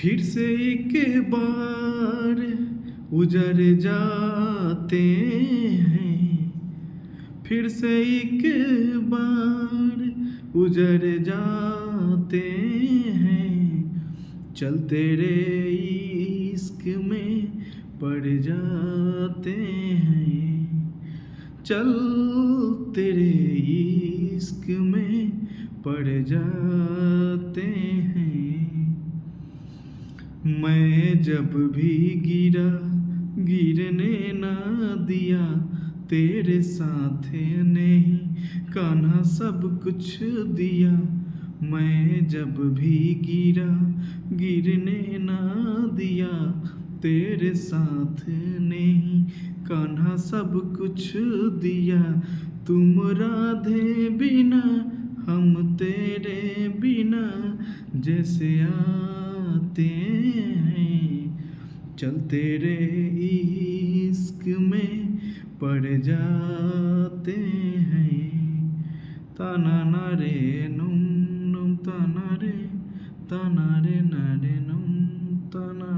फिर से एक बार उजड़ जाते हैं, फिर से एक बार उजड़ जाते हैं, चल तेरे इश्क में पड़ जाते हैं, चल तेरे इश्क में पड़ जाते हैं। मैं जब भी गिरा गिरने ना दिया, तेरे साथ ने ही कान्हा सब कुछ दिया। मैं जब भी गिरा गिरने ना दिया, तेरे साथ ने ही कान्हा सब कुछ दिया। तुम राधे बिना हम तेरे बिना जैसे आते हैं, चल तेरे इश्क में पड़ जाते हैं। ताना ना रे नुम नुम ताना रे, ताना रे ना रे नुम ताना